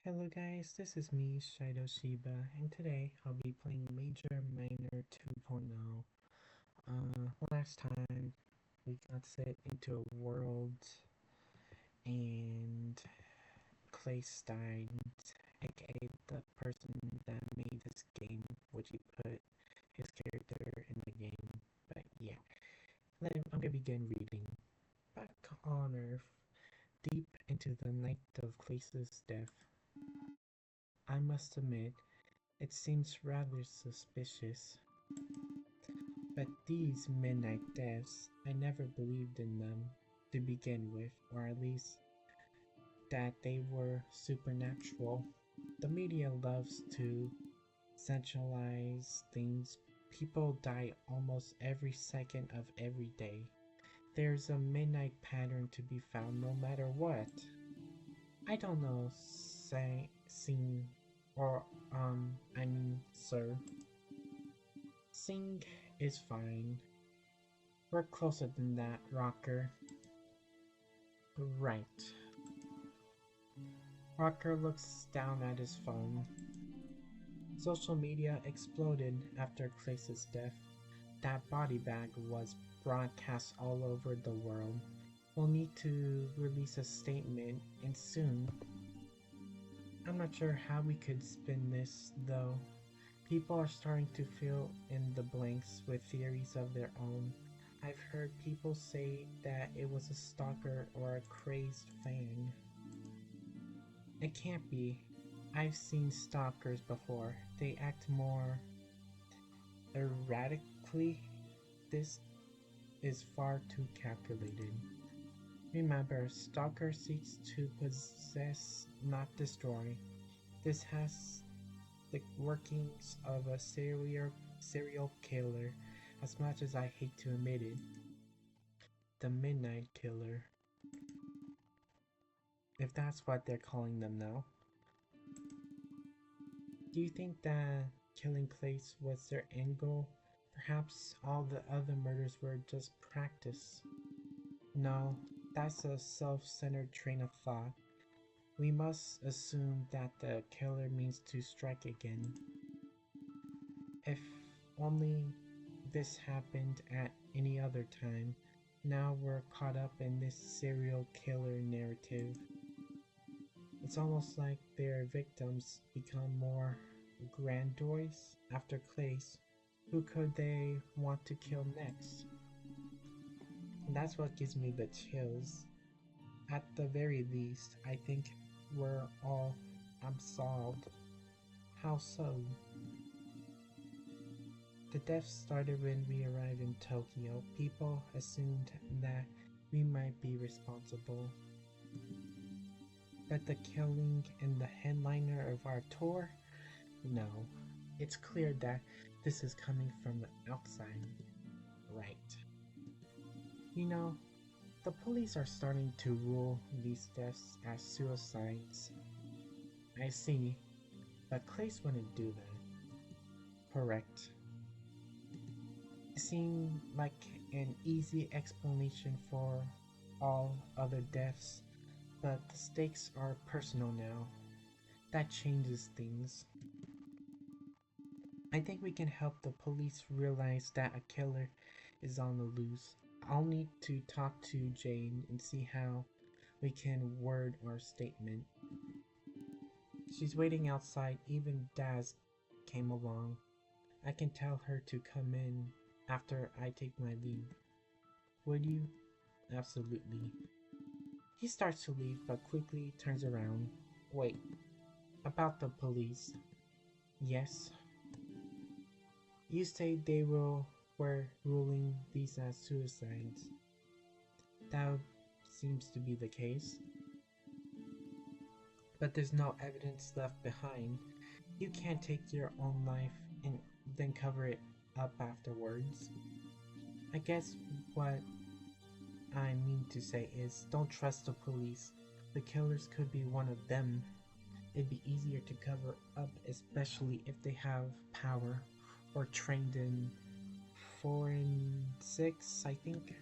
Hello guys, this is me, Shydo Shiba, and today I'll be playing Major Minor 2.0. Last time we got set into a world and Klace died, aka the person that made this game, which he put his character in the game. But yeah, I'm gonna begin reading. Back on Earth, deep into the night of Klace's death, I must admit, it seems rather suspicious. But these midnight deaths, I never believed in them to begin with, or at least that they were supernatural. The media loves to sensationalize things. People die almost every second of every day. There's a midnight pattern to be found no matter what. I don't know, say, sing, or, sir. Sing is fine. We're closer than that, Rocker. Right. Rocker looks down at his phone. Social media exploded after Klace's death. That body bag was broadcast all over the world. We'll need to release a statement, and soon. I'm not sure how we could spin this, though. People are starting to fill in the blanks with theories of their own. I've heard people say that it was a stalker or a crazed fan. It can't be. I've seen stalkers before. They act more erratically. This is far too calculated. Remember, stalker seeks to possess, not destroy. This has the workings of a serial killer, as much as I hate to admit it. The Midnight Killer. If that's what they're calling them now. Do you think that killing Klace was their end goal? Perhaps all the other murders were just practice. No, that's a self-centered train of thought. We must assume that the killer means to strike again. If only this happened at any other time. Now we're caught up in this serial killer narrative. It's almost like their victims become more grandiose after Klace. Who could they want to kill next? And that's what gives me the chills. At the very least, I think we're all absolved. How so? The death started when we arrived in Tokyo. People assumed that we might be responsible. But the killing and the headliner of our tour? No. It's clear that this is coming from the outside. Right. You know, the police are starting to rule these deaths as suicides. I see, but Klace wouldn't do that. Correct. It seemed like an easy explanation for all other deaths, but the stakes are personal now. That changes things. I think we can help the police realize that a killer is on the loose. I'll need to talk to Jane and see how we can word our statement. She's waiting outside. Even Daz came along. I can tell her to come in after I take my leave. Would you? Absolutely. He starts to leave but quickly turns around. Wait, about the police. Yes. You say they were ruling these as suicides. That seems to be the case. But there's no evidence left behind. You can't take your own life and then cover it up afterwards. I guess what I mean to say is, don't trust the police. The killers could be one of them. It'd be easier to cover up, especially if they have power or trained in forensics, I think.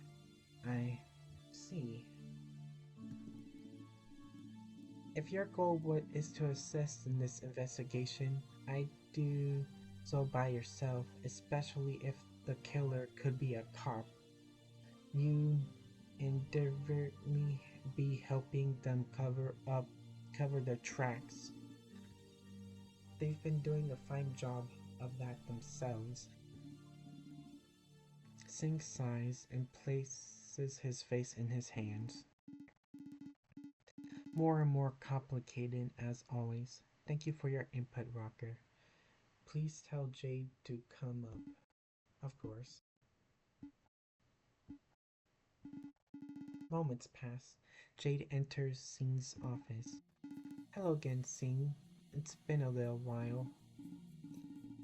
I see. If your goal is to assist in this investigation, I do so by yourself, especially if the killer could be a cop. You inadvertently be helping them cover their tracks. They've been doing a fine job of that themselves. Singh sighs and places his face in his hands. More and more complicated as always. Thank you for your input, Rocker. Please tell Jade to come up. Of course. Moments pass. Jade enters Singh's office. Hello again, Singh. It's been a little while.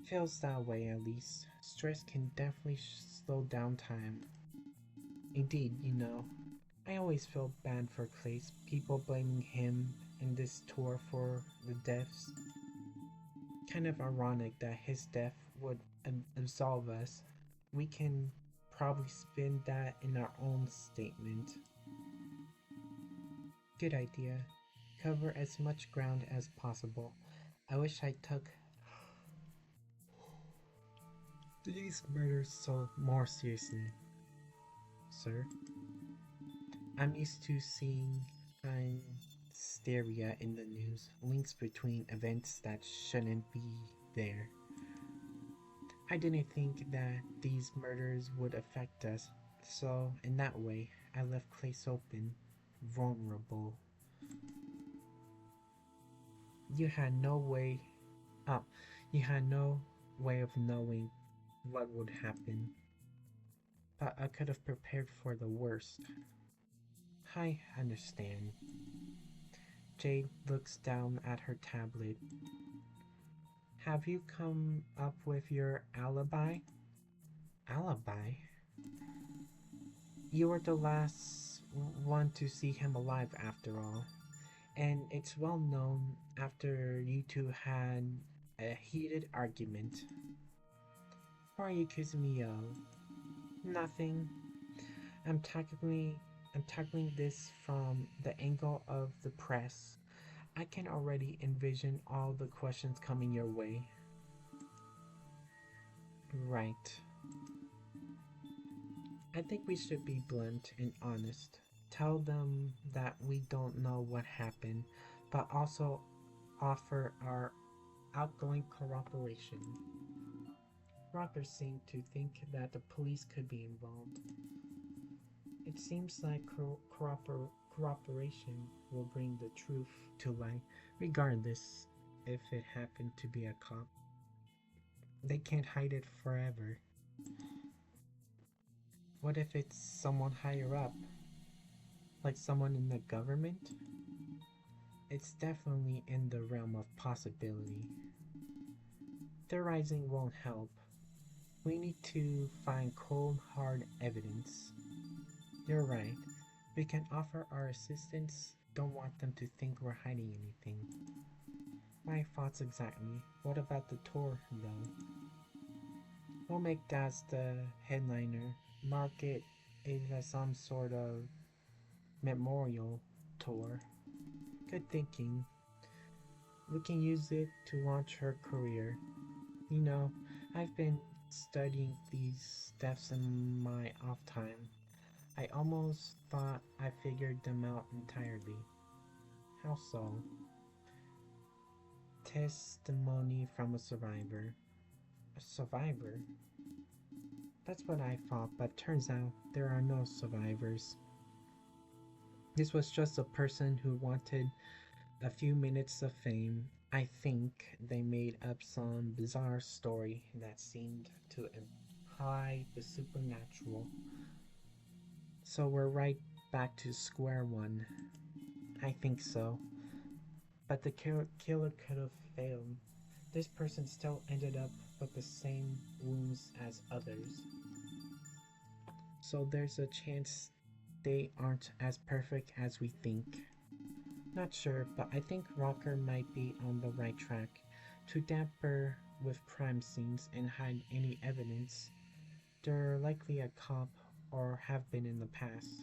Feels that way at least. Stress can definitely slow down time. Indeed, I always feel bad for Klace, people blaming him in this tour for the deaths. Kind of ironic that his death would absolve us. We can probably spin that in our own statement. Good idea. Cover as much ground as possible. I wish I took these murders so more seriously, sir. I'm used to seeing hysteria in the news, links between events that shouldn't be there. I didn't think that these murders would affect us, so in that way, I left Klace open, vulnerable. You had no way up. You had no way of knowing what would happen, but I could have prepared for the worst. I understand. Jade looks down at her tablet. Have you come up with your alibi? Alibi? You were the last one to see him alive after all. And it's well known after you two had a heated argument. What are you accusing me of? Nothing. I'm tackling this from the angle of the press. I can already envision all the questions coming your way. Right. I think we should be blunt and honest. Tell them that we don't know what happened, but also offer our outgoing cooperation. Rockers seem to think that the police could be involved. It seems like cooperation will bring the truth to light, regardless if it happened to be a cop. They can't hide it forever. What if it's someone higher up? Like someone in the government? It's definitely in the realm of possibility. Theorizing won't help. We need to find cold, hard evidence. You're right. We can offer our assistance. Don't want them to think we're hiding anything. My thoughts exactly. What about the tour, though? We'll make that the headliner. Mark it as some sort of memorial tour. Good thinking. We can use it to launch her career. I've been studying these deaths in my off time. I almost thought I figured them out entirely. How so? Testimony from a survivor. A survivor? That's what I thought, but turns out there are no survivors. This was just a person who wanted a few minutes of fame. I think they made up some bizarre story that seemed to imply the supernatural. So we're right back to square one. I think so. But the killer could have failed. This person still ended up with the same wounds as others. So there's a chance they aren't as perfect as we think. Not sure, but I think Rocker might be on the right track. To damper with crime scenes and hide any evidence, they're likely a cop or have been in the past.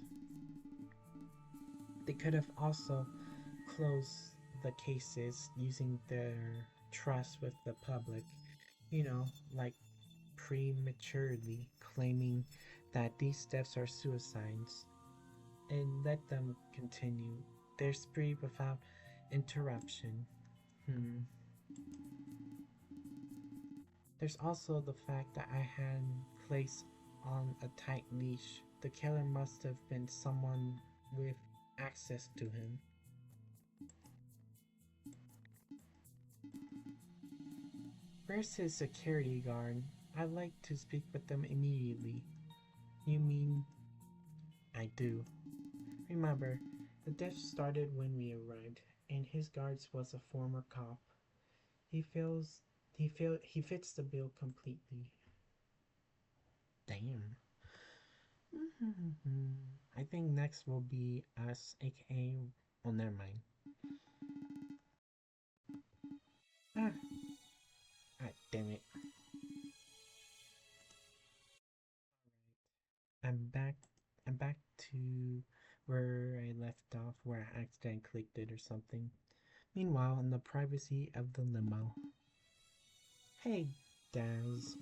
They could have also closed the cases using their trust with the public, you know, like prematurely claiming that these deaths are suicides, and let them continue their spree without interruption. Hmm. There's also the fact that I had Klace on a tight leash. The killer must have been someone with access to him. Where's his security guard? I'd like to speak with them immediately. You mean I do. Remember, the death started when we arrived, and his guards was a former cop. He feels he fits the bill completely. Damn. I think next will be us, aka. Oh, never mind. Ah, ah damn it. I'm back. I'm back to where I left off, where I accidentally clicked it or something. Meanwhile, in the privacy of the limo. Hey, Daz.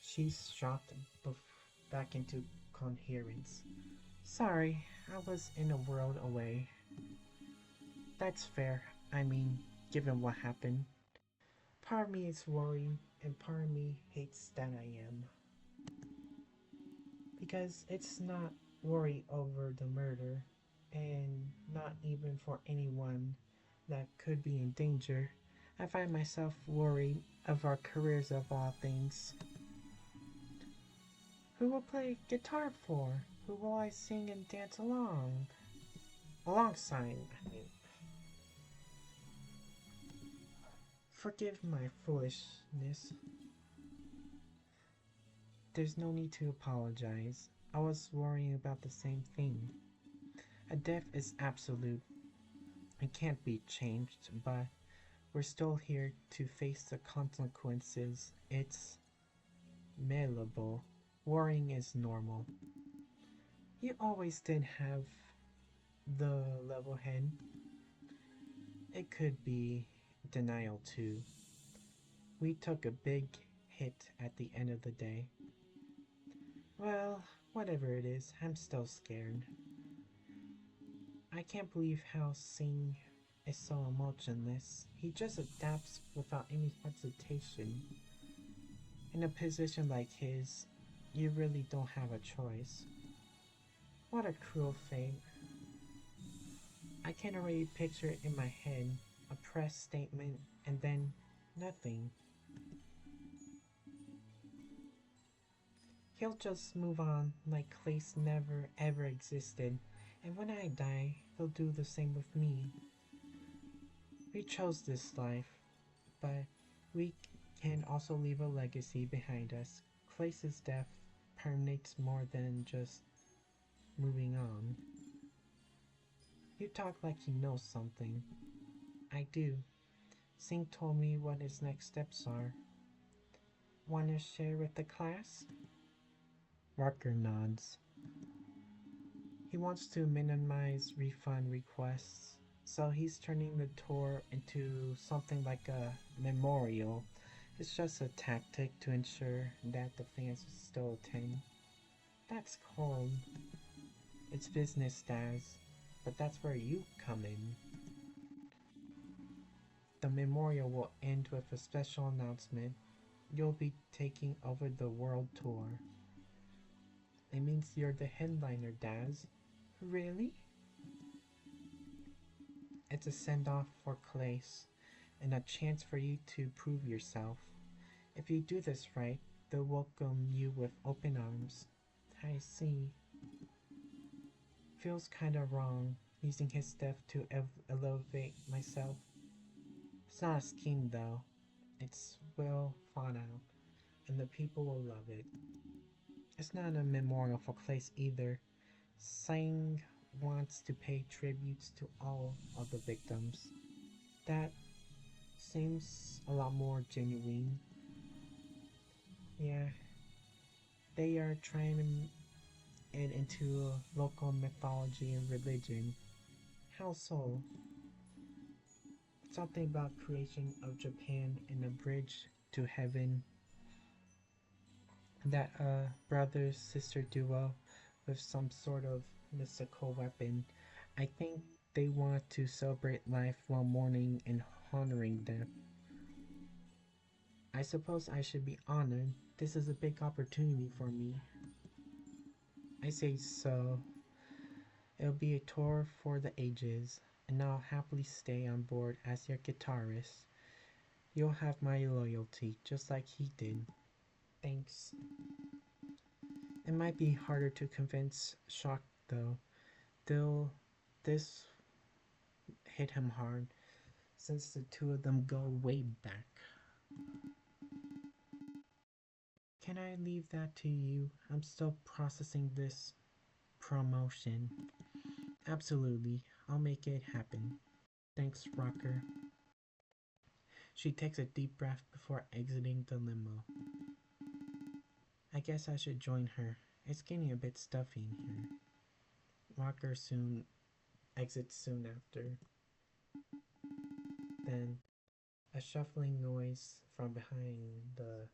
She's shocked back into coherence. Sorry, I was in a world away. That's fair. I mean, given what happened. Part of me is worried, and part of me hates that I am. Because it's not worry over the murder, and not even for anyone that could be in danger. I find myself worried of our careers of all things. Who will play guitar for? Who will I sing and dance alongside? I mean, forgive my foolishness. There's no need to apologize. I was worrying about the same thing. A death is absolute. It can't be changed, but we're still here to face the consequences. It's malleable. Worrying is normal. You always did have the level head. It could be denial too. We took a big hit at the end of the day. Well, whatever it is, I'm still scared. I can't believe how Singh is so emotionless. He just adapts without any hesitation. In a position like his, you really don't have a choice. What a cruel fate. I can already picture it in my head, a press statement, and then nothing. He'll just move on like Klace never ever existed, and when I die, he'll do the same with me. We chose this life, but we can also leave a legacy behind us. Klace's death permeates more than just moving on. You talk like you know something. I do. Singh told me what his next steps are. Want to share with the class? Rucker nods. He wants to minimize refund requests, so he's turning the tour into something like a memorial. It's just a tactic to ensure that the fans still attend. That's cold. It's business, Daz, but that's where you come in. The memorial will end with a special announcement. You'll be taking over the world tour. It means you're the headliner, Daz. Really? It's a send-off for Klace, and a chance for you to prove yourself. If you do this right, they'll welcome you with open arms. I see. Feels kinda wrong, using his death to elevate myself. It's not a scheme though. It's well thought out, and the people will love it. It's not a memorial for Klace either. Sang wants to pay tributes to all of the victims. That seems a lot more genuine. Yeah, they are trying it into local mythology and religion. How so? Something about creation of Japan and a bridge to heaven. That brother sister duo with some sort of mystical weapon. I think they want to celebrate life while mourning and honoring death. I suppose I should be honored. This is a big opportunity for me. I say so. It'll be a tour for the ages, and I'll happily stay on board as your guitarist. You'll have my loyalty, just like he did. Thanks. It might be harder to convince Shock, though. Still, this hit him hard, since the two of them go way back. Can I leave that to you? I'm still processing this promotion. Absolutely, I'll make it happen. Thanks, Rocker. She takes a deep breath before exiting the limo. I guess I should join her. It's getting a bit stuffy in here. Rocker soon exits soon after. Then a shuffling noise from behind the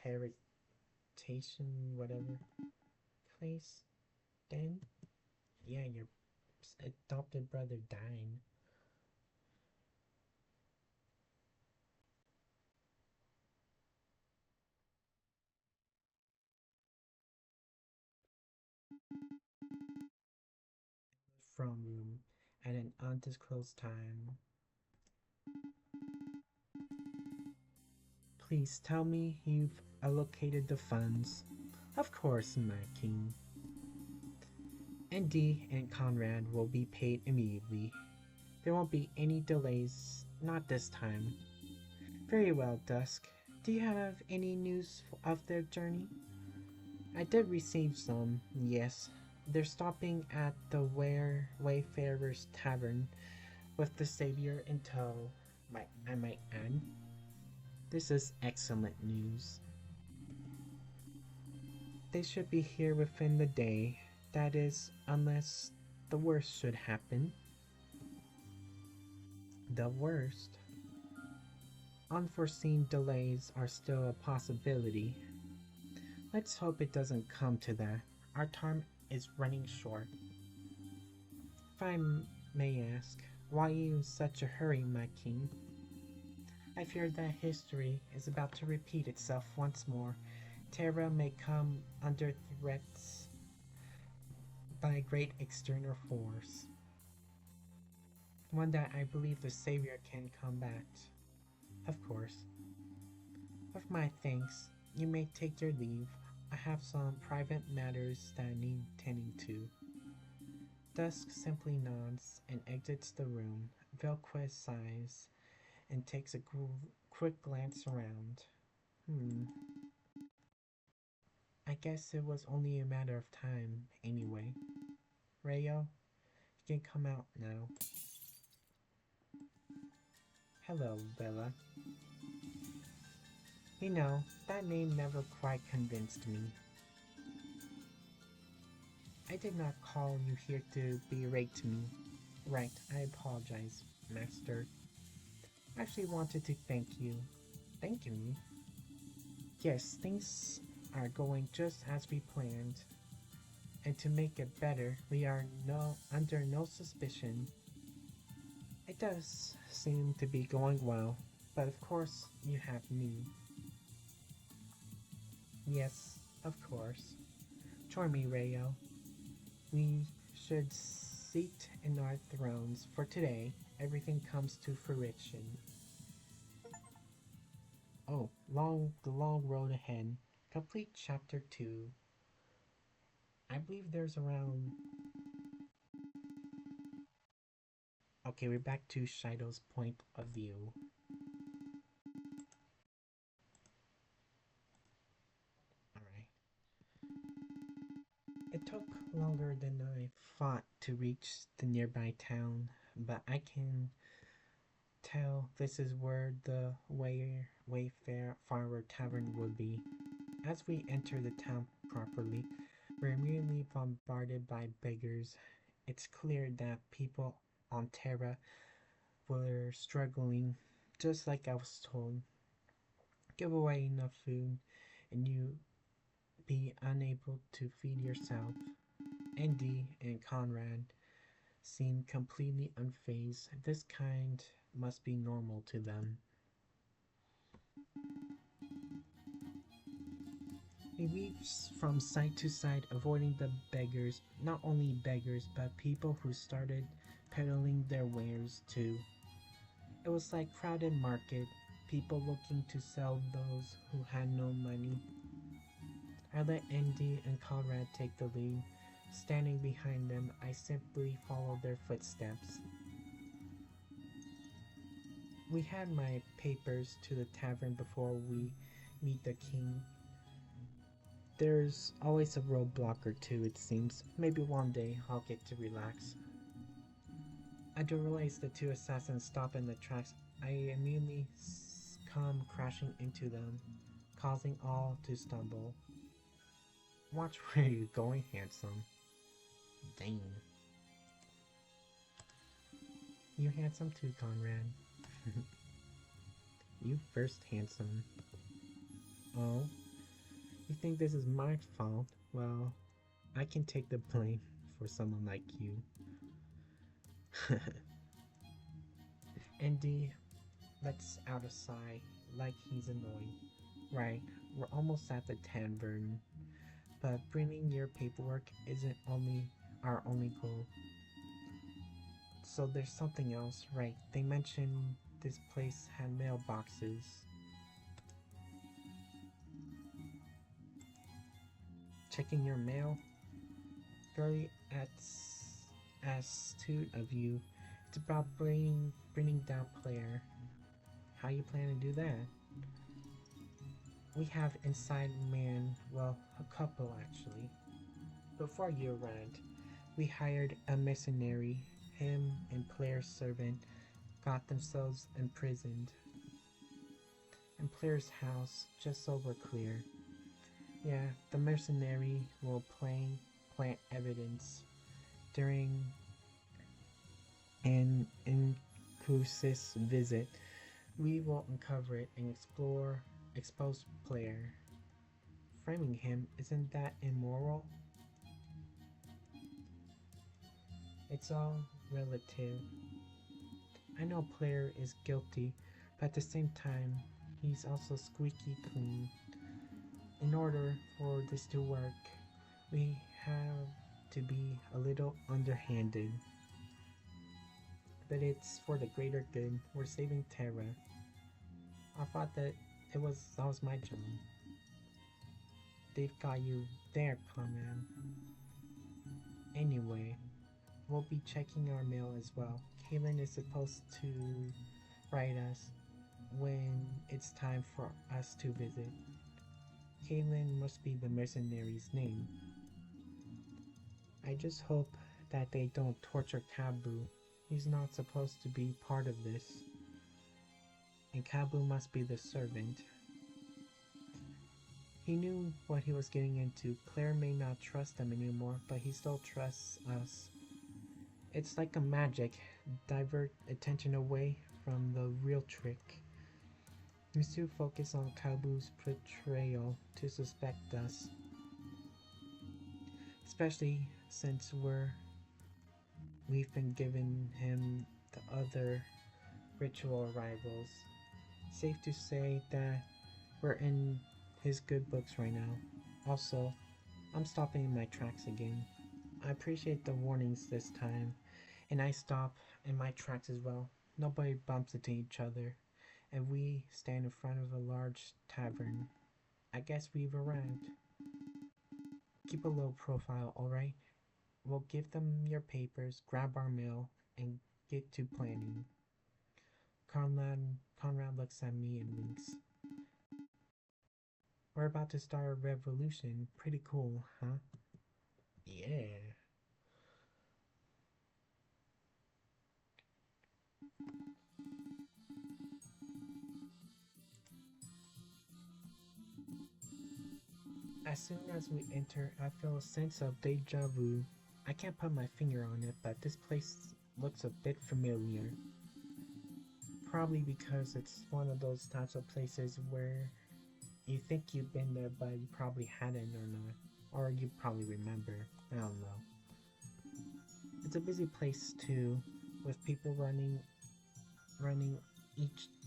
paratation, whatever. Klace, then? Yeah, your adopted brother died. From room at an undisclosed time. Please tell me you've allocated the funds. Of course, my king. Andy and Conrad will be paid immediately. There won't be any delays, not this time. Very well, Dusk. Do you have any news of their journey? I did receive some, yes. They're stopping at the Wayfarer's Tavern with the Savior in tow. I might add. This is excellent news. They should be here within the day. That is, unless the worst should happen. The worst? Unforeseen delays are still a possibility. Let's hope it doesn't come to that. Our time is running short. If I may ask, why are you in such a hurry, my king? I fear that history is about to repeat itself once more. Terra may come under threats by a great external force. One that I believe the Savior can combat. Of course. With my thanks, you may take your leave. I have some private matters that need tending to. Dusk simply nods and exits the room. Velquist sighs and takes a quick glance around. I guess it was only a matter of time, anyway. Rayo, you can come out now. Hello, Bella. You know, that name never quite convinced me. I did not call you here to berate me. Right, I apologize, Master. I actually wanted to thank you. Thank me? Yes, things are going just as we planned. And to make it better, we are under no suspicion. It does seem to be going well, but of course you have me. Yes, of course. Join me, Rayo. We should seat in our thrones, for today everything comes to fruition. Oh, the long road ahead. Complete chapter 2. I believe there's around. Okay, we're back to Shydo's point of view. Alright. It took longer than I thought to reach the nearby town, but I can tell this is where the Wayfarer Tavern would be. As we enter the town properly, we're immediately bombarded by beggars. It's clear that people on Terra were struggling, just like I was told. Give away enough food and you be unable to feed yourself. Andy and Conrad seemed completely unfazed. This kind must be normal to them. He weaves from side to side, avoiding the beggars, not only beggars, but people who started peddling their wares too. It was like crowded market, people looking to sell those who had no money. I let Andy and Conrad take the lead. Standing behind them, I simply followed their footsteps. We had my papers to the tavern before we meet the king. There's always a roadblock or two, it seems. Maybe one day I'll get to relax. I do realize the two assassins stop in the tracks. I immediately come crashing into them, causing all to stumble. Watch where you're going, handsome. Dang. You handsome too, Conrad. You first, handsome. Oh, you think this is my fault? Well, I can take the blame for someone like you. Andy lets out a sigh like he's annoyed. Right, we're almost at the tavern, but bringing your paperwork isn't only our only goal. So there's something else, right? They mentioned this place had mailboxes. Checking your mail? Very astute of you. It's about bringing down player. How you plan to do that? We have inside man, well, a couple actually. Before you arrived, we hired a mercenary. Him and Claire's servant got themselves imprisoned in Claire's house, just so we're clear. Yeah, the mercenary will plant evidence during an inclusive visit. We will uncover it and expose player. Framing him, isn't that immoral? It's all relative. I know player is guilty, but at the same time, he's also squeaky clean. In order for this to work, we have to be a little underhanded. But it's for the greater good. We're saving Terra. I thought that was my job. They've got you there, Conrad. Anyway, we'll be checking our mail as well. Kaylin is supposed to write us when it's time for us to visit. Kaylin must be the mercenary's name. I just hope that they don't torture Kabu. He's not supposed to be part of this. And Kabu must be the servant. He knew what he was getting into. Claire may not trust him anymore, but he still trusts us. It's like a magic. Divert attention away from the real trick. Monsieur focus on Kabu's portrayal to suspect us. Especially since we've been giving him the other ritual arrivals. Safe to say that we're in his good books right now. Also, I'm stopping in my tracks again. I appreciate the warnings this time, and I stop in my tracks as well. Nobody bumps into each other, and we stand in front of a large tavern. I guess we've arrived. Keep a low profile, alright? We'll give them your papers, grab our mail, and get to planning. Conrad, Conrad looks at me and winks. We're about to start a revolution. Pretty cool, huh? Yeah. As soon as we enter, I feel a sense of deja vu. I can't put my finger on it, but this place looks a bit familiar. probably because it's one of those types of places where you think you've been there, but you probably hadn't or not. Or you probably remember. I don't know. It's a busy place too, with people running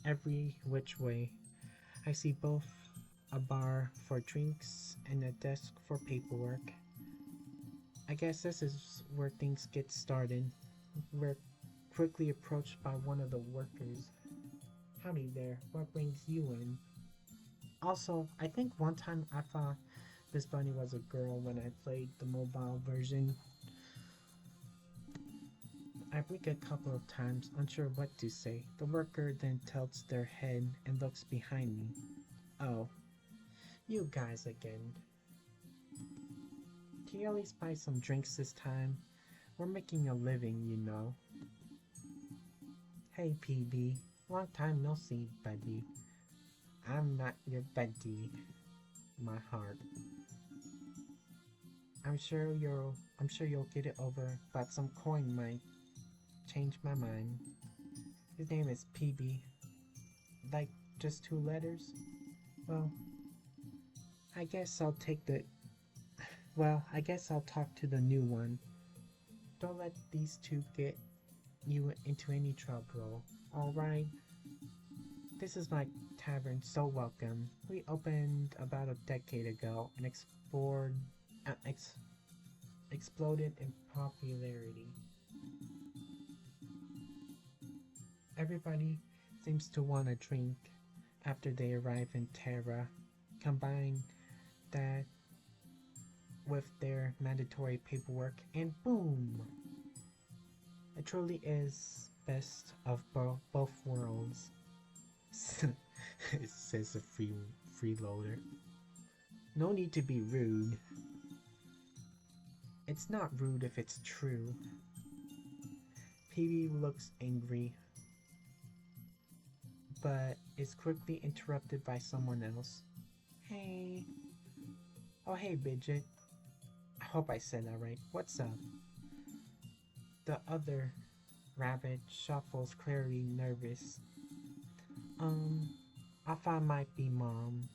every which way. I see both a bar for drinks and a desk for paperwork. I guess this is where things get started. We're quickly approached by one of the workers. Howdy there, what brings you in? Also, I think one time I thought this bunny was a girl when I played the mobile version. I blink a couple of times, unsure what to say. The worker then tilts their head and looks behind me. Oh, you guys again. Can you at least buy some drinks this time? We're making a living, you know. Hey, PB. Long time no see, buddy. I'm not your buddy. My heart. I'm sure you'll get it over, but some coin might change my mind. His name is PB. Like just two letters? Well, I guess I'll take the I guess I'll talk to the new one. Don't let these two get you into any trouble, alright? This is my tavern, so welcome. We opened about a decade ago and uh, ex- exploded in popularity. Everybody seems to want a drink after they arrive in Terra. Combine that with their mandatory paperwork, and boom! It truly is best of both worlds. It says a freeloader. No need to be rude. It's not rude if it's true. PB looks angry, but is quickly interrupted by someone else. Hey. Oh, hey, Bidget. I hope I said that right. What's up? The other rabbit shuffles, clearly nervous. I thought I might be Mom.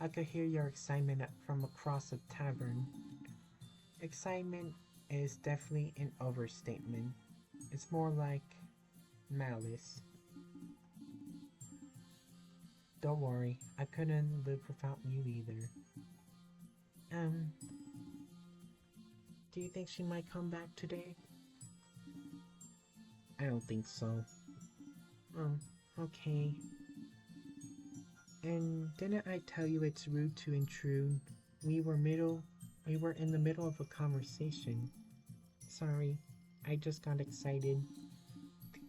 I could hear your excitement from across the tavern. Excitement is definitely an overstatement. It's more like malice. Don't worry, I couldn't live without you either. Um, do you think she might come back today? I don't think so. Oh, okay. And didn't I tell you it's rude to intrude? We were in the middle of a conversation. Sorry, I just got excited.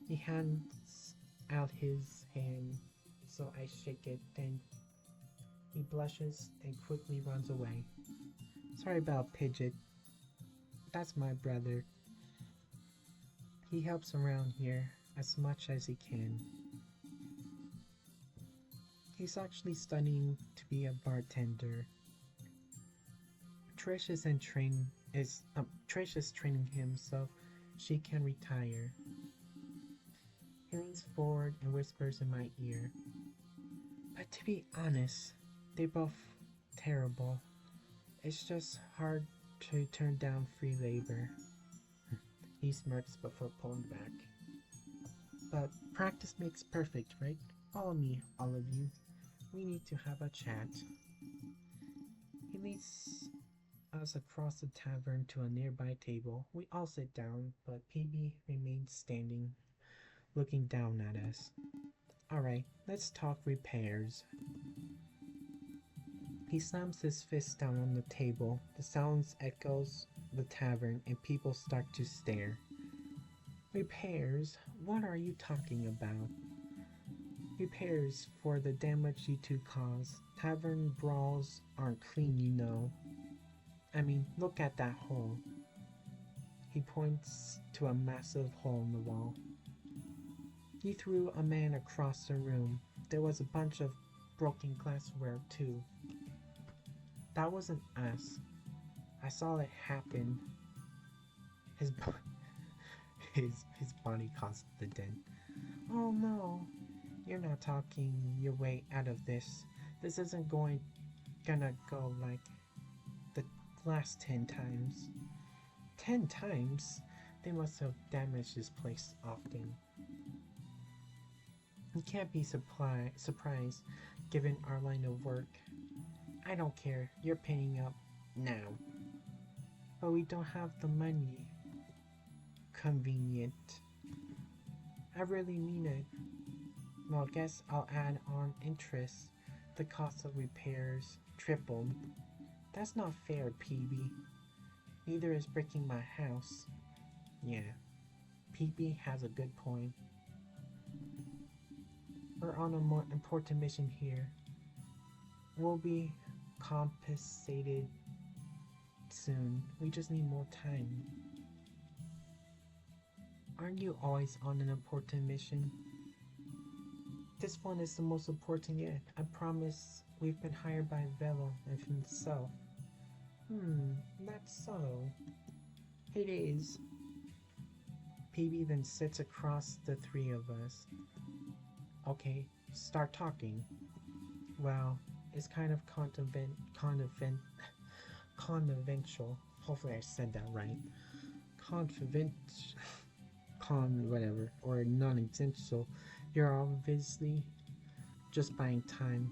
He hands out his hand, so I shake it, then he blushes and quickly runs away. Sorry about Pidget. That's my brother. He helps around here as much as he can. He's actually studying to be a bartender. Trish is in train is Trish is training him so she can retire. He leans forward and whispers in my ear. But to be honest, they're both terrible. It's just hard to turn down free labor. He smirks before pulling back. But practice makes perfect, right? Follow me, all of you. We need to have a chat. He leads us across the tavern to a nearby table. We all sit down, but PB remains standing, looking down at us. Alright, let's talk repairs. He slams his fist down on the table. The sounds echoes the tavern and people start to stare. Repairs? What are you talking about? Repairs for the damage you two caused. Tavern brawls aren't clean, you know. I mean, look at that hole. He points to a massive hole in the wall. He threw a man across the room. There was a bunch of broken glassware, too. That wasn't us. I saw it happen. His body caused the dent. Oh no. You're not talking your way out of this. This isn't gonna go like the last 10 times. 10 times? They must have damaged this place often. You can't be surprised given our line of work. I don't care, you're paying up now. But we don't have the money. Convenient. I really mean it. Well, guess I'll add on interest. The cost of repairs tripled. That's not fair, PB. Neither is breaking my house. Yeah, PB has a good point. We're on a more important mission here. We'll be compensated soon. We just need more time. Aren't you always on an important mission? This one is the most important yet. I promise we've been hired by Velo and himself. That's so. It is. PB then sits across the three of us. Okay, start talking. Well, it's kind of confidential. Hopefully I said that right. Confident, whatever, or non-essential. You're obviously just buying time.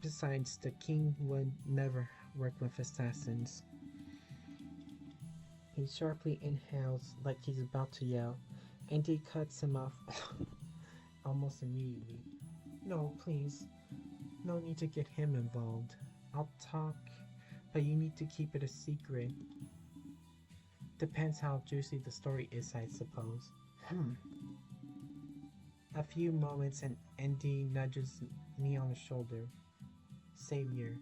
Besides, the king would never work with assassins. He sharply inhales like he's about to yell, and he cuts him off almost immediately. No, please. No need to get him involved. I'll talk, but you need to keep it a secret. Depends how juicy the story is, I suppose. A few moments and Andy nudges me on the shoulder. Savior,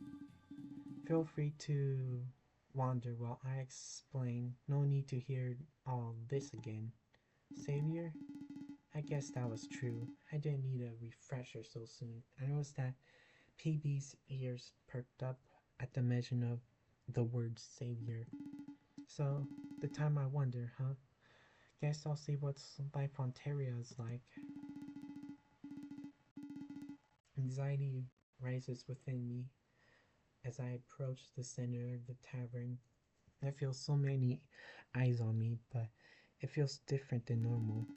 feel free to wander while I explain. No need to hear all this again. Savior? I guess that was true. I didn't need a refresher so soon. I noticed that PB's ears perked up at the mention of the word savior. So, the time I wonder, huh? Guess I'll see what life on Terra is like. Anxiety rises within me as I approach the center of the tavern. I feel so many eyes on me, but it feels different than normal.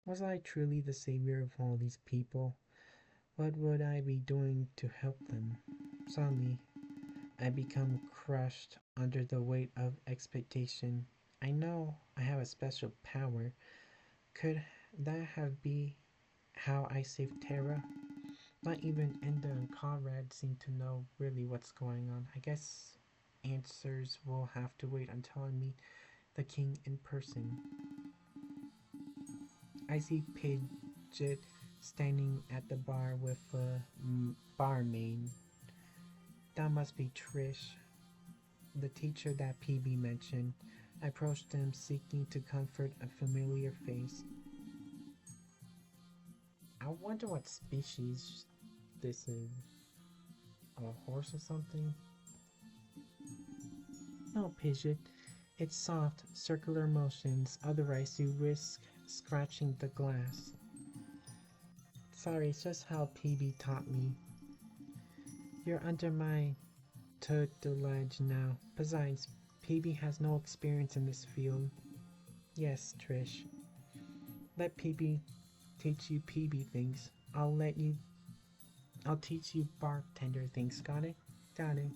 Was I truly the savior of all these people? What would I be doing to help them? Suddenly, I become crushed under the weight of expectation. I know I have a special power. Could that have been how I saved Terra? Not even Enda and Conrad seem to know really what's going on. I guess answers will have to wait until I meet the king in person. I see Pidgeot standing at the bar with a barmaid. That must be Trish, the teacher that PB mentioned. I approached them seeking to comfort a familiar face. I wonder what species this is. A horse or something? No, Pidgeot. It's soft, circular motions, otherwise you risk scratching the glass. Sorry, it's just how PB taught me. You're under my tutelage now. Besides, PB has no experience in this field. Yes, Trish. Let PB teach you PB things. I'll teach you bartender things. Got it? Got it.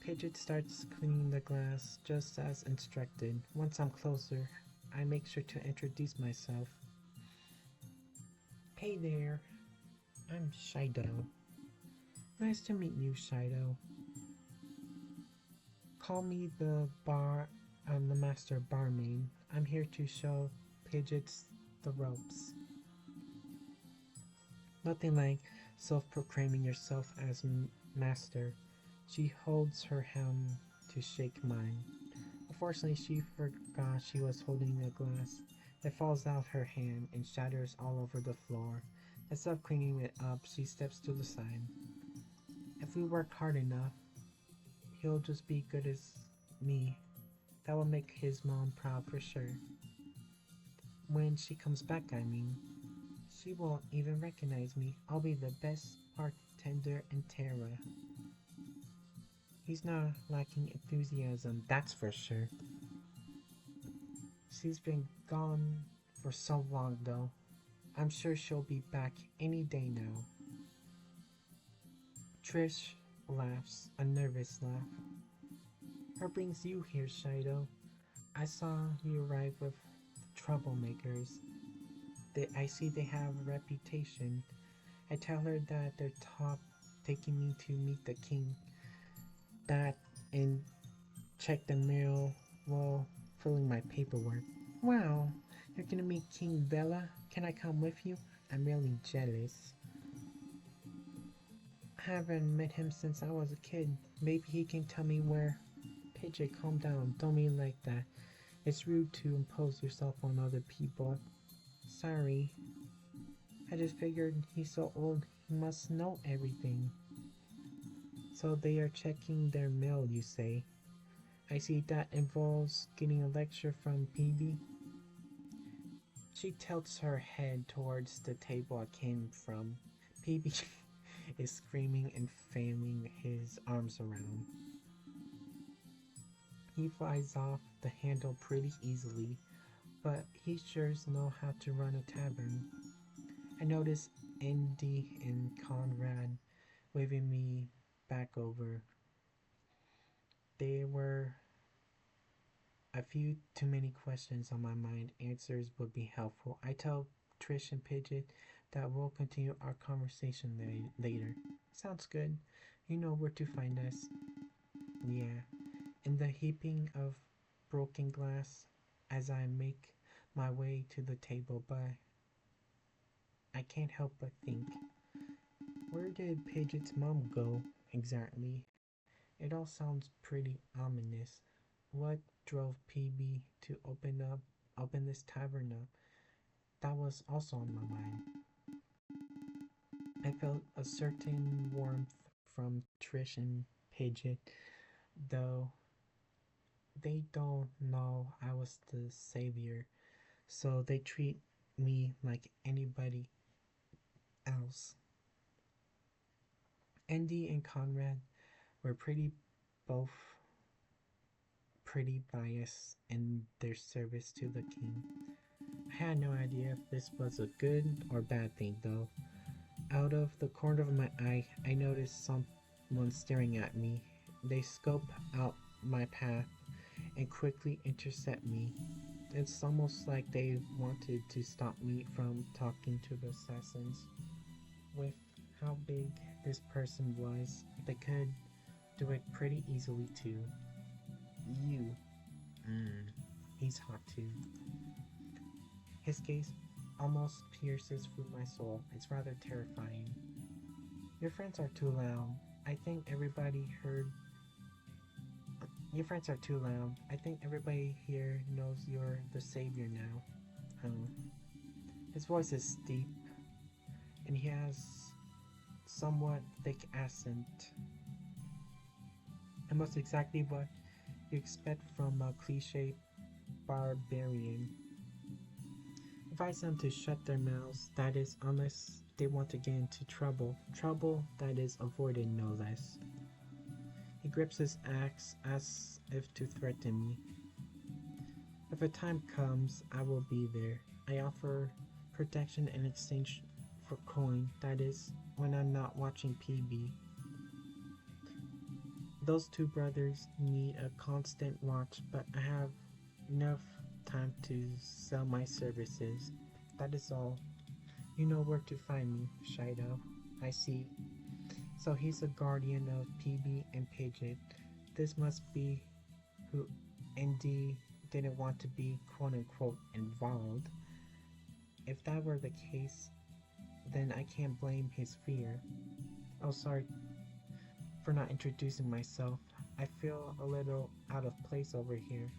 Pidgeot starts cleaning the glass just as instructed. Once I'm closer, I make sure to introduce myself. Hey there, I'm Shydo. Nice to meet you, Shydo. Call me the master barmaid. I'm here to show Pidgeots the ropes. Nothing like self-proclaiming yourself as master. She holds her hand to shake mine. Unfortunately, she forgot she was holding a glass. It falls out her hand and shatters all over the floor. Instead of cleaning it up, she steps to the side. If we work hard enough, he'll just be good as me. That will make his mom proud for sure. When she comes back, I mean. She won't even recognize me. I'll be the best bartender in Terra. He's not lacking enthusiasm, that's for sure. She's been gone for so long, though. I'm sure she'll be back any day now. Trish laughs, a nervous laugh. What brings you here, Shydo? I saw you arrive with troublemakers. I see they have a reputation. I tell her that they're taking me to meet the king. That and check the mail while filling my paperwork. Wow, you're gonna meet King Bella? Can I come with you? I'm really jealous. I haven't met him since I was a kid. Maybe he can tell me where. Pidget, calm down. Don't mean like that. It's rude to impose yourself on other people. Sorry. I just figured he's so old, he must know everything. So they are checking their mail, you say? I see that involves getting a lecture from PB. She tilts her head towards the table I came from. PB is screaming and flailing his arms around. He flies off the handle pretty easily, but he sure knows how to run a tavern. I notice Andy and Conrad waving me back over. There were a few too many questions on my mind. Answers would be helpful. I tell Trish and Pidget that we'll continue our conversation later. Sounds good. You know where to find us. Yeah. In the heaping of broken glass as I make my way to the table, but I can't help but think, where did Pidgeot's mom go exactly? It all sounds pretty ominous. What drove PB to open this tavern up? That was also on my mind. I felt a certain warmth from Trish and Pidgeot, though they don't know I was the savior, so they treat me like anybody else. Andy and Conrad were both pretty biased in their service to the king. I had no idea if this was a good or bad thing, though. Out of the corner of my eye, I noticed someone staring at me. They scope out my path and quickly intercept me. It's almost like they wanted to stop me from talking to the assassins. With how big this person was, they could do it pretty easily too. You. He's hot too. His gaze almost pierces through my soul. It's rather terrifying. Your friends are too loud. I think everybody heard. Your friends are too loud. I think everybody here knows you're the savior now. Oh. His voice is deep, and he has somewhat thick accent. Almost exactly what you expect from a cliche barbarian. Advise them to shut their mouths, that is, unless they want to get into trouble. Trouble that is avoided, no less. He grips his axe as if to threaten me. If a time comes, I will be there. I offer protection in exchange for coin, that is, when I'm not watching PB. Those two brothers need a constant watch, but I have enough time to sell my services. That is all. You know where to find me, Shydo. I see. So he's a guardian of PB and Pidget. This must be who Andy didn't want to be quote-unquote involved. If that were the case, then I can't blame his fear. Oh, sorry for not introducing myself. I feel a little out of place over here.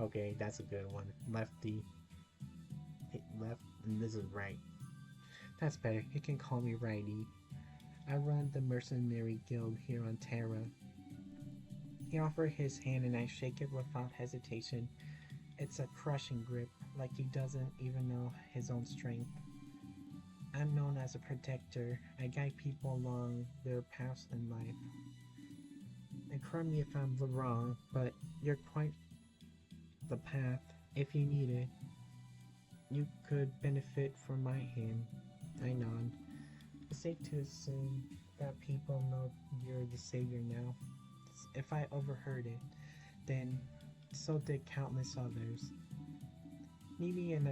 Okay, that's a good one. Lefty. Hit left, and this is right. That's better. You can call me Righty. I run the mercenary guild here on Terra. He offers his hand and I shake it without hesitation. It's a crushing grip. like he doesn't even know his own strength. I'm known as a protector. I guide people along their paths in life. And correct me if I'm wrong, but you're quite the path. If you need it, you could benefit from my hand. I nod. It's safe to assume that people know you're the savior now. If I overheard it, then so did countless others. Meet me in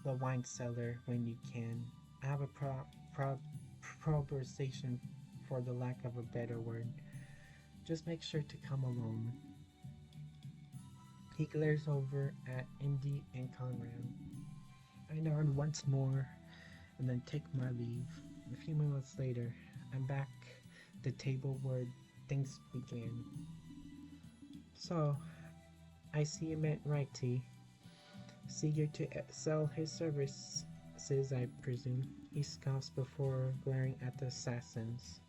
the wine cellar when you can. I have a pro- proposition for the lack of a better word. Just make sure to come alone. He glares over at Indy and Conrad. I nod once more and then take my leave. A few moments later, I'm back at the table where things began. So, I see you meant right, T. Eager to sell his services, I presume. He scoffs before glaring at the assassins.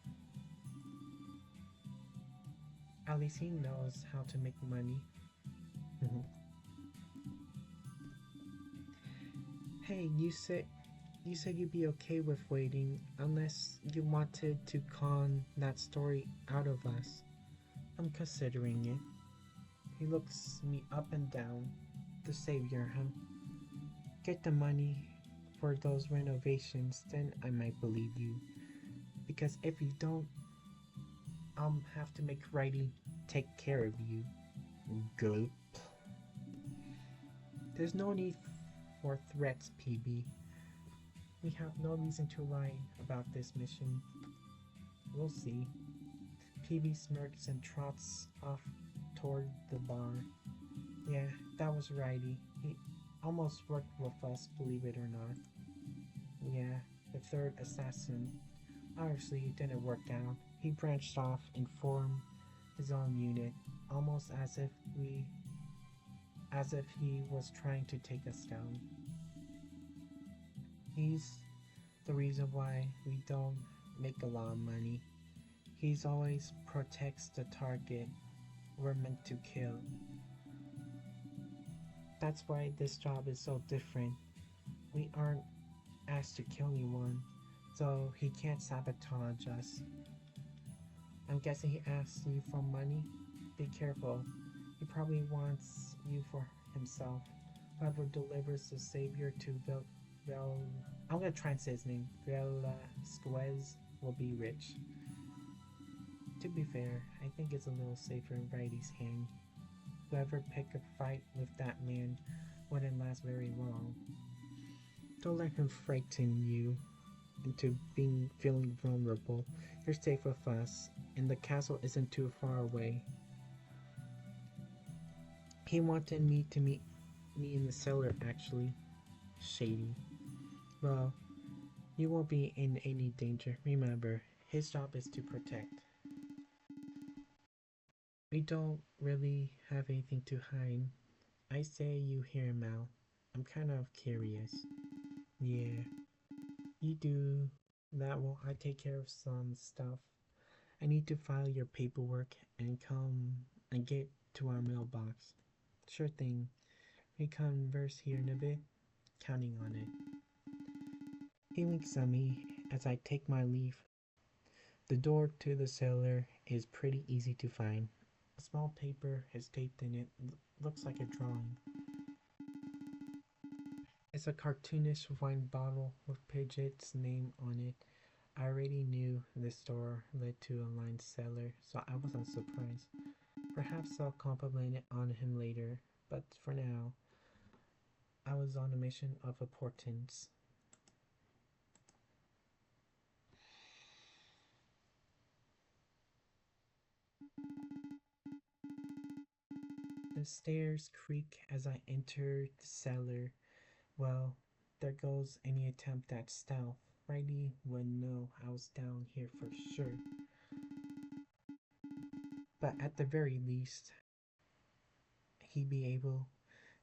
At least he knows how to make money. Hey, you said you'd be okay with waiting unless you wanted to con that story out of us. I'm considering it. He looks me up and down. The savior, huh? Get the money for those renovations, then I might believe you. Because if you don't, I'll have to make Righty take care of you. Gulp. There's no need for threats, PB. We have no reason to lie about this mission. We'll see. PB smirks and trots off toward the bar. Yeah, that was Righty. He almost worked with us, believe it or not. Yeah, the third assassin. Obviously, it didn't work out. He branched off and formed his own unit, almost as if he was trying to take us down. He's the reason why we don't make a lot of money. He's always protects the target we're meant to kill. That's why this job is so different. We aren't asked to kill anyone, so he can't sabotage us. I'm guessing he asks you for money? Be careful. He probably wants you for himself. Whoever delivers the savior to Vel I'm gonna try and say his name. Velasquez will be rich. To be fair, I think it's a little safer in Righty's hand. Whoever picked a fight with that man wouldn't last very long. Don't let him frighten you into feeling vulnerable. You're safe with us, and the castle isn't too far away. He wanted me to meet me in the cellar, actually. Shady. Well, you won't be in any danger. Remember, his job is to protect. We don't really have anything to hide. I say you hear him out. I'm kind of curious. Yeah, you do that while I take care of some stuff. I need to file your paperwork and come and get to our mailbox. Sure thing. We converse here in a bit. Counting on it. He winks at me as I take my leave. The door to the cellar is pretty easy to find. A small paper is taped in it. Looks like a drawing. It's a cartoonish wine bottle with Pidgeot's name on it. I already knew this door led to a lined cellar, so I wasn't surprised. Perhaps I'll compliment it on him later, but for now, I was on a mission of importance. The stairs creak as I enter the cellar. Well, there goes any attempt at stealth. Righty would know I was down here for sure. But at the very least, he'd be able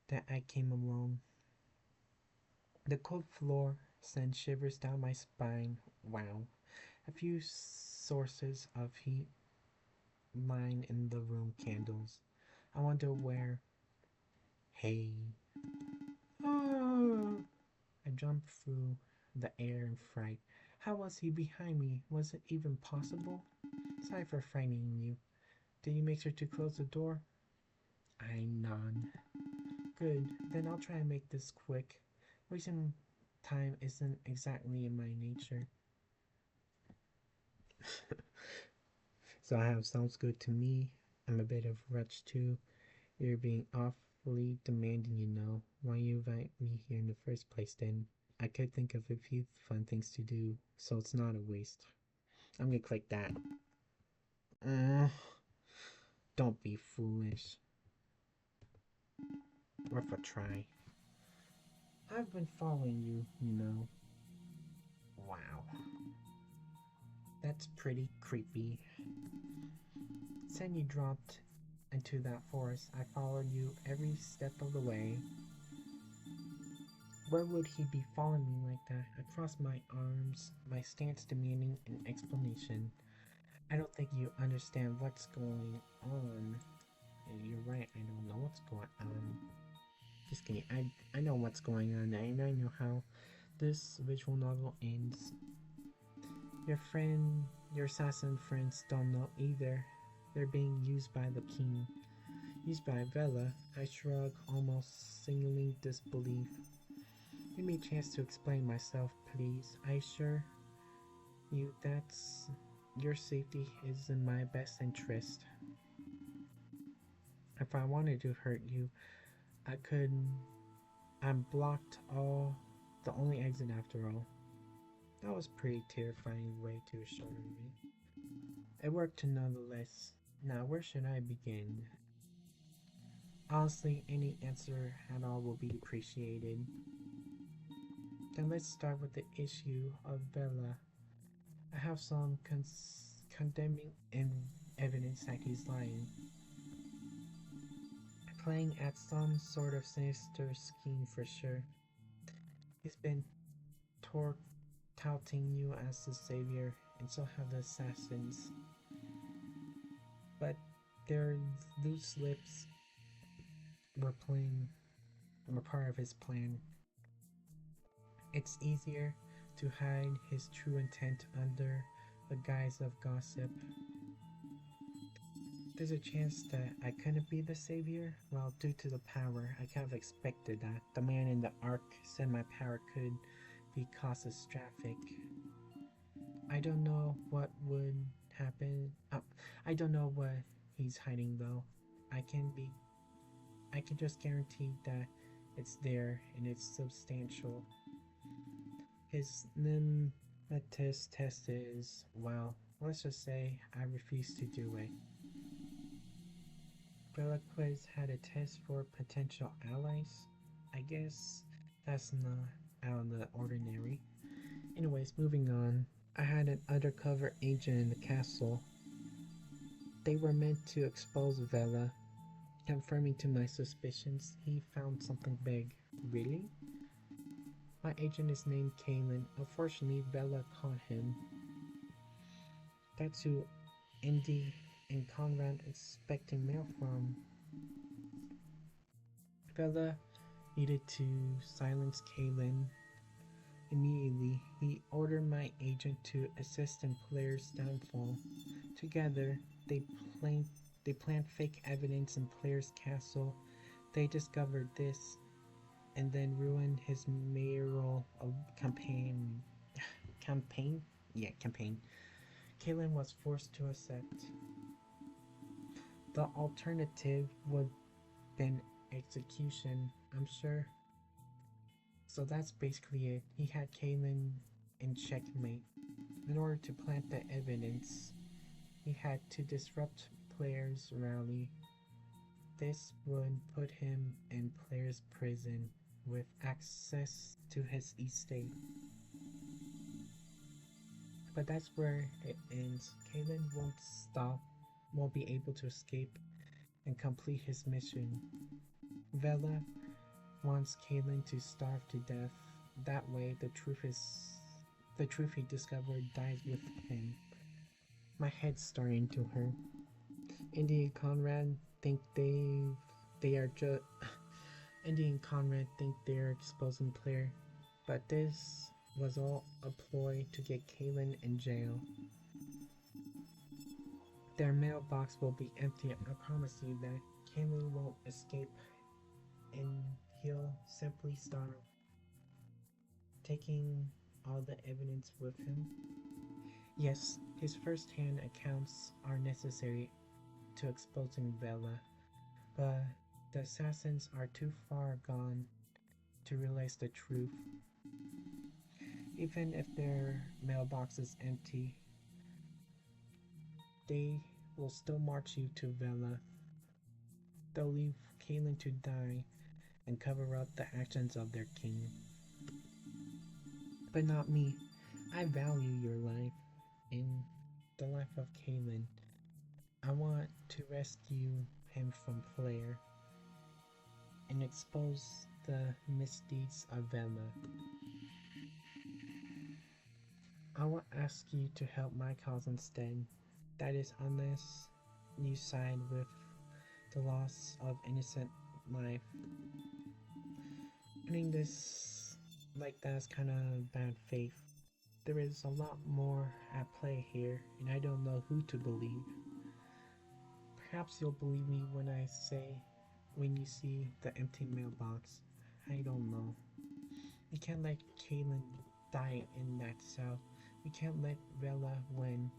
that I came alone. The cold floor sends shivers down my spine. Wow. A few sources of heat line in the room candles. I wonder where. Hey. jumped through the air in fright. How was he behind me? Was it even possible? Sorry for frightening you. Did you make sure to close the door? I nod. Good, then I'll try and make this quick. Wasting time isn't exactly in my nature. So I have sounds good to me. I'm a bit of a rush too. You're being awfully demanding, you know. Why you invite me here in the first place then? I could think of a few fun things to do, so it's not a waste. I'm gonna click that. Don't be foolish. Worth a try. I've been following you, you know. Wow. That's pretty creepy. Since you dropped into that forest, I followed you every step of the way. Where would he be following me like that? I crossed my arms, my stance demanding an explanation. I don't think you understand what's going on. You're right, I don't know what's going on. Just kidding, I know what's going on, and I know how this visual novel ends. Your assassin friends don't know either. They're being used by the king. Used by Vela. I shrug, almost signaling disbelief. Give me a chance to explain myself, please. I assure you that's your safety is in my best interest. If I wanted to hurt you, I could. I'm blocked all the only exit after all. That was pretty terrifying way to assure me. It worked nonetheless. Now where should I begin? Honestly, any answer at all will be appreciated. Then let's start with the issue of Bella. I have some condemning evidence that he's lying. Playing at some sort of sinister scheme for sure. He's been touting you as the savior, and so have the assassins. But their loose lips were part of his plan. It's easier to hide his true intent under the guise of gossip. There's a chance that I couldn't be the savior? Well, due to the power, I kind of expected that. The man in the ark said my power could be catastrophic. I don't know what would happen. I don't know what he's hiding though. I can just guarantee that it's there and it's substantial. His nemesis test is, well, let's just say I refuse to do it. Klace had a test for potential allies. I guess that's not out of the ordinary. Anyways, moving on. I had an undercover agent in the castle. They were meant to expose Vela. Confirming to my suspicions, he found something big. Really? My agent is named Kalen. Unfortunately, Vela caught him. That's who Indy and Conrad expecting mail from. Vela needed to silence Kalen. Immediately, he ordered my agent to assist in Claire's downfall. Together, they planned fake evidence in Claire's castle. They discovered this and then ruined his mayoral campaign. Campaign? Yeah, campaign. Kalen was forced to accept. The alternative would have been execution, I'm sure. So that's basically it. He had Kalen in checkmate. In order to plant the evidence, he had to disrupt Claire's rally. This would put him in Claire's prison with access to his estate. But that's where it ends. Kalen won't be able to escape and complete his mission. Vela wants Kalen to starve to death. That way the truth he discovered dies with him. My head's starting to hurt. Indy and Conrad think they are exposing Claire. But this was all a ploy to get Kaylin in jail. Their mailbox will be empty. I promise you that. Kaylin won't escape and he'll simply start taking all the evidence with him. Yes, his first-hand accounts are necessary to exposing Bella, but the assassins are too far gone to realize the truth. Even if their mailbox is empty, they will still march you to Bella. They'll leave Kaylin to die and cover up the actions of their king. But not me. I value your life and the life of Kaylin. I want to rescue him from Flare and expose the misdeeds of Bella. I will ask you to help my cause instead. That is, unless you side with the loss of innocent life. Putting this like that is kind of bad faith. There is a lot more at play here, and I don't know who to believe. Perhaps you'll believe me when you see the empty mailbox. I don't know. We can't let Kaylin die in that cell. We can't let Bella win.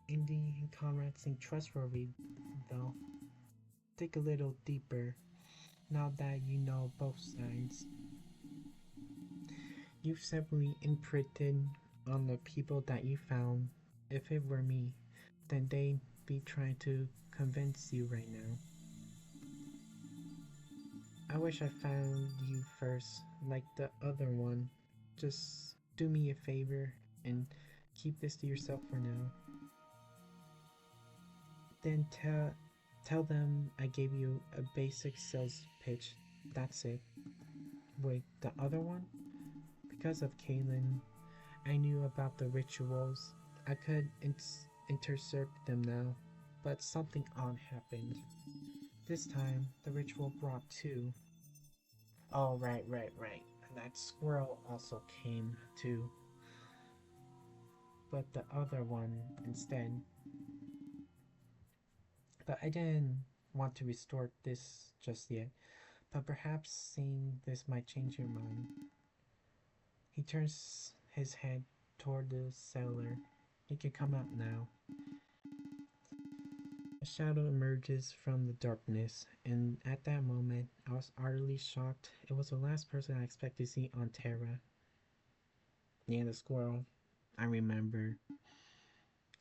Indy and Conrad seem trustworthy, though. Dig a little deeper, now that you know both sides. You've simply imprinted on the people that you found. If it were me, then they'd be trying to convince you right now. I wish I found you first, like the other one. Just do me a favor and keep this to yourself for now. Then tell them I gave you a basic sales pitch. That's it. Wait, the other one? Because of Kaylin, I knew about the rituals. I could intercept them now, but something odd happened. This time, the ritual brought two. Oh, right. That squirrel also came too. But the other one instead. But I didn't want to restore this just yet. But perhaps seeing this might change your mind. He turns his head toward the cellar. He can come out now. A shadow emerges from the darkness, and at that moment, I was utterly shocked. It was the last person I expected to see on Terra. Yeah, the squirrel. I remember.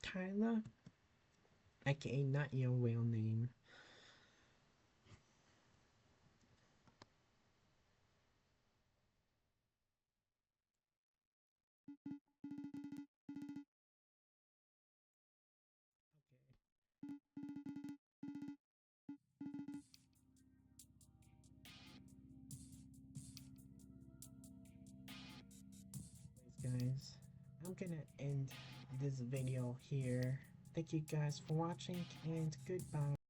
Kyla? AKA not your real name. Guys, I'm gonna end this video here. Thank you guys for watching and goodbye.